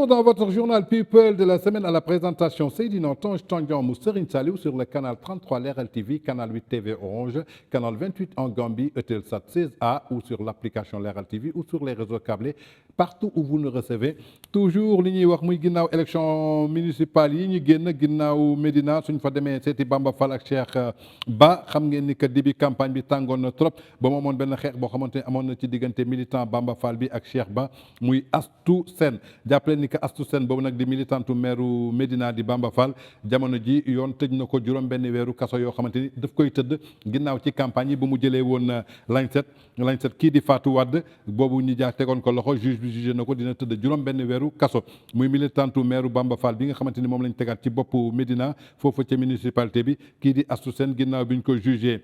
retour dans votre journal People de la semaine à la présentation Seydina Tange Tandian Serigne Saliou sur le canal 33 Leral TV, canal 8 TV Orange, canal 28 en Gambie, Eutelsat 16A ou sur l'application Leral TV ou sur les réseaux câblés, partout où vous nous recevez. Toujours li ñuy wax muy ginnaaw élection municipale yi ñu génn ginnaaw Médina suñ fa demee seeti Bamba Fall ak Cheikh Ba xam ngeen ni que début campagne bi tàngoon na trop ba mu amoon benn xeex boo xamante ne amoon na ci diggante militant Bamba Fall bi ak Cheikh Ba muy Astou Sène jàppale ni que Astou Sène boobu nag di militantu maire Médina di Bamba Fall jamono ji yoon tëj na ko juróom benn weeru kaso yoo xamante ni daf koy tëdd ginnaaw ci campagne yi bu mu jëlee woon lañset kii di Fatou Wade boobu ñu jaar tegoon ko loxo juge bi jugé na ko dina tëdd juróom benn weeru kaso muy militantu maire Bamba Fall bi nga xamante ni moom lañ tegaat ci boppu Médina foofu ca municipalité bi kii di Astou Sène ginnaaw bi ñu ko jugé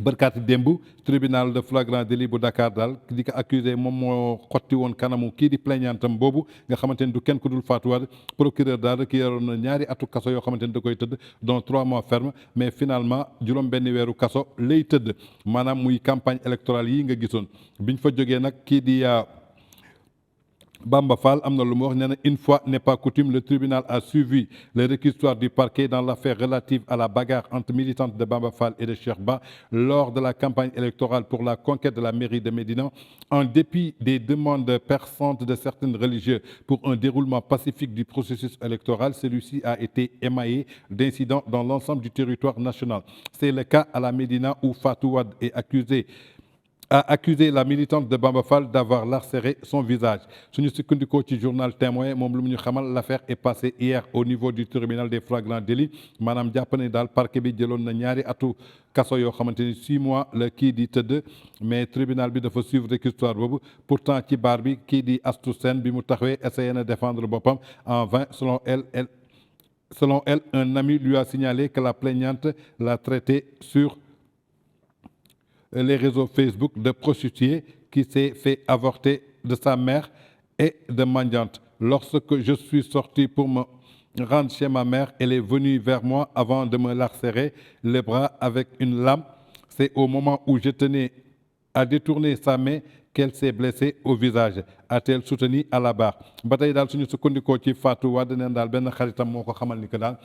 bërkaati démb tribunal de flagrant délit bu Dakar daal di ko accusé moom moo xotti woon kanamu kii di plaignantam boobu nga xamante ni du kenn ku dul Fatou Wade procureur daal ki yoroon na ñaari atu kaso yoo xamante ni da koy tëdd dont 3 mois ferme mais finalement juróom benn weeru kaso lay tëdd maanaam muy campagne électorale yi nga gisoon biñ fa jógee nag kii di Bamba Fall am na lu mu wax nee na une fois n'est pas coutume le tribunal a suivi le réquisitoire du parquet dans l'affaire relative à la bagarre entre militantes de Bamba Fall et de Cheikh Ba lors de la campagne électorale pour la conquête de la mairie de Médina. En dépit des demandes perçantes de certains religieux pour un déroulement pacifique du processus électoral, celui-ci a été émaillé d'incidents dans l'ensemble du territoire national. C'est le cas à la Médina où Fatou Wade est a accusé la militante de Bamba Fall d'avoir lacéré son visage. Suñu sukkandikoo ci journal Témoin moom lu mu ñu xamal l'affaire est passée hier au niveau du tribunal des flagrants délits maanaam jàpp ne daal parquet bi jëloon na ñaari atu kaso yoo xamante ni 6 mois la kii di tëdd mais tribunal bi dafa suivre réquisitoire boobu pourtant ci baar bi kii di Astou Sène bi mu taxawee essayé na défendre boppam en vain selon elle un ami lui a signalé que la plaignante l'a traité sur les réseaux Facebook de prostituée qui s'est fait avorter de sa mère et de mendiante. Lorsque je suis sorti pour me rendre chez ma mère, elle est venue vers moi avant de me lacérer les bras avec une lame. C'est au moment où je tenais à détourner sa main qu'elle s'est blessée au visage, a-t-elle soutenu à la barre. ba tey daal suñu sukkandikoo ci Fatou Wade neen daal benn xaritam moo ko xamal ni que daal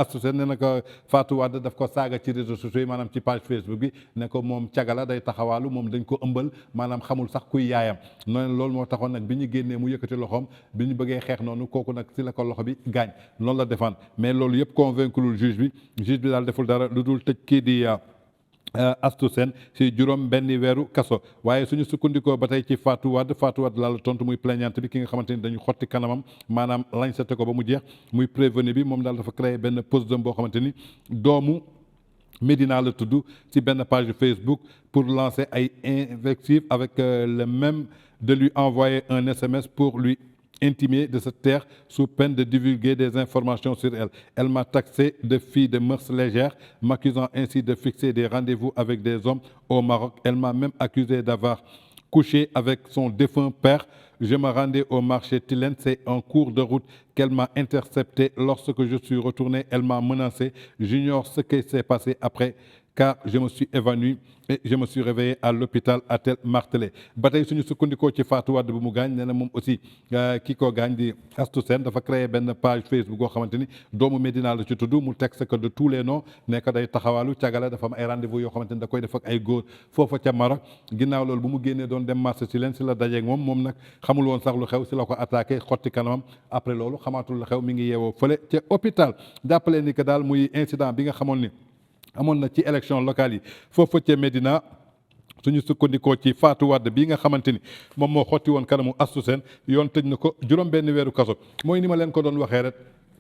Astou Sène nee na ko Fatou Wade daf ko saaga ci réseaux sociaux yi maanaam ci page Facebook bi ne ko moom cagala day taxawaalu moom dañ ko ëmbal maanaam xamul sax kuy yaayam noonu loolu moo taxoon nag bi ñu génnee mu yëkkati loxoom bi ñu bëggee xeex noonu kooku nag si la ko loxo bi gaañ loolu la défendre mais loolu yëpp convaincre juge bi daal deful dara lu dul tëj kii di Astou Sène si juróom benn weeru kaso waaye suñu sukkandikoo ba tey ci Fatou Wade laa la tontu muy plaignante bi ki nga xamante ni dañu xotti kanamam maanaam lañsete ko ba mu jeex muy prévenu bi moom daal dafa créé benn post boo xamante ni doomu Médina la tudd ci benn page Facebook pour lancer ay invectives avec le même de lui envoyer un SMS pour lui intimée de se taire sous peine de divulguer des informations sur elle. Elle m'a taxé de fille de mœurs légères, m'accusant ainsi de fixer des rendez-vous avec des hommes au Maroc. Elle m'a même accusé d'avoir couché avec son défunt père. Je me rendais au marché Tilène, c'est en cours de route qu'elle m'a intercepté. Lorsque je suis retourné, elle m'a menacé. J'ignore ce qui s'est passé après, car je me suis évanoui et je me suis réveillé à l'hôpital, a-t-elle martelé. ba tey suñu sukkandikoo ci Fatou Wade bu mu gaañ nee na moom aussi kii ko gaañ di Astou Sène dafa créé benn page Facebook boo xamante ni doomu Médina la ci tudd mu texte que de tous les noms ne ko day taxawaalu cagala dafa am ay rendez-vous yoo xamante ni da koy def ak ay góor foofa ca Maroc ginnaaw loolu bu mu génnee doon dem marché si leen si la dajeeg moom nag xamul woon sax lu xew si la ko attaqué xotti kanamam après loolu xamaatul lu xew mi ngi yeewoo fële ca hôpital jàppale ni que daal muy incident bi nga xamoon ni amoon na ci élection locale yi foofu ca Médina suñu sukkandikoo ci Fatou Wade bii nga xamante ni moom moo xotti woon kanamu Astou Sène yoon tëj na ko juróom benn weeru kaso mooy ni ma leen ko doon waxee rek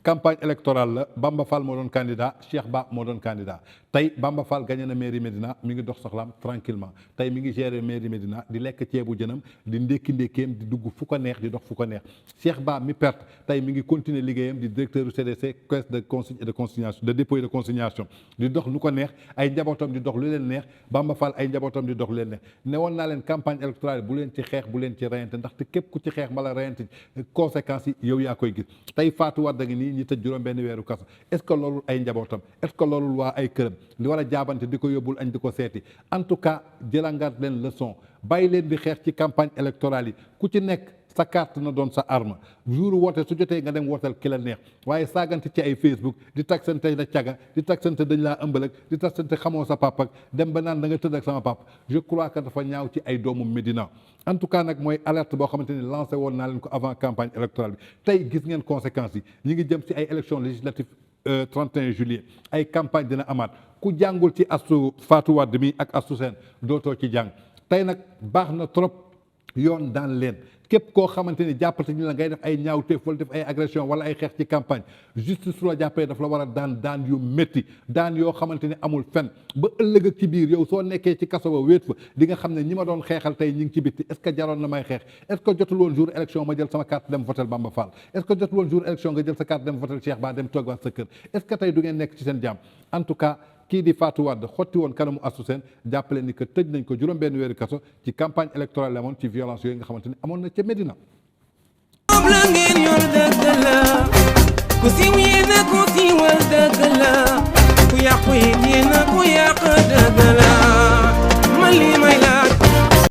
campagne électorale la Bamba Fall moo doon candidat Cheikh Ba moo doon candidat tey Bamba Fall gagné na mairie Médina mi ngi dox soxlaam tranquillement tey mi ngi gérer mairie Médina di lekk ceebu jënam di ndékkeem di dugg fu ko neex di dox fu ko neex Cheikh Ba mi perte tey mi ngi continuer liggéeyam di directeur du CDC caisse de consigne et de consignation de dépôt et de consignation di dox lu ko neex ay njabootam di dox lu leen neex Bamba Fall ay njabootam di dox lu leen neex ne woon naa leen campagne électorale bu leen ci xeex bu leen ci reyante ndaxte képp ku ci xeex mbala reyante conséquences yi yow yaa koy gis tey Fatou Wade ngi nii ñi tëj juróom benn weeru kaso est-ce que loolu ay njabootam est-ce que loolu waa ay këram li war a jaabante di ko yóbbul añ di ko seeti en tout cas jëlangaat leen leçon bàyyi leen di xeex ci campagne électorale yi ku ci nekk sa carte na doon sa arme jour woote su jotee nga dem wooteel ki la neex waaye saagante ci ay Facebook di taksante la caga di taksante dañ laa ëmbal ak di taksante xamoo sa papa ak dem ba naan da nga tëdd ak sama papa je crois que dafa ñaaw ci ay doomu Médina en tout cas nag mooy alerte boo xamante ni lancé woon naa leen ko avant campagne électorale bi tey gis ngeen conséquences yi ñi ngi jëm ci ay élections législatives 31 juillet ay campagne dina amaat ku jàngul ci Astou Fatou Wade mi ak Astou Sène dootoo ci jàng tey nag baax na trop yoon daan leen képp koo xamante ni jàppate ñu la ngay def ay ñaawteef wala def ay agression wala ay xeex ci campagne justice su la jàppee daf la war a daan yu métti daan yoo xamante ni amul fen ba ëllëg ak ci biir yow soo nekkee ci kaso ba wéet fa di nga xam ne ñi ma doon xeexal tey ñi ngi ci bitti est-ce que jaroon na may xeex est-ce que jotul woon jour élection ma jël sama carte dem votel Bamba Fall est-ce que jotul woon jour élection nga jël sa carte dem votel Cheikh Ba dem toog waat sa kër est-ce que tey du ngeen nekk ci seen jàmm en tout cas kii di Fatou Wade xotti woon kanamu Astou Sène jàppale ni que tëj nañ ko juróom-benn weeri kaso ci campagne électorale la amoon ci violence yooyu nga xamante ni amoon na ca Médina. ku siiw yéen a ku siiwal dëgg la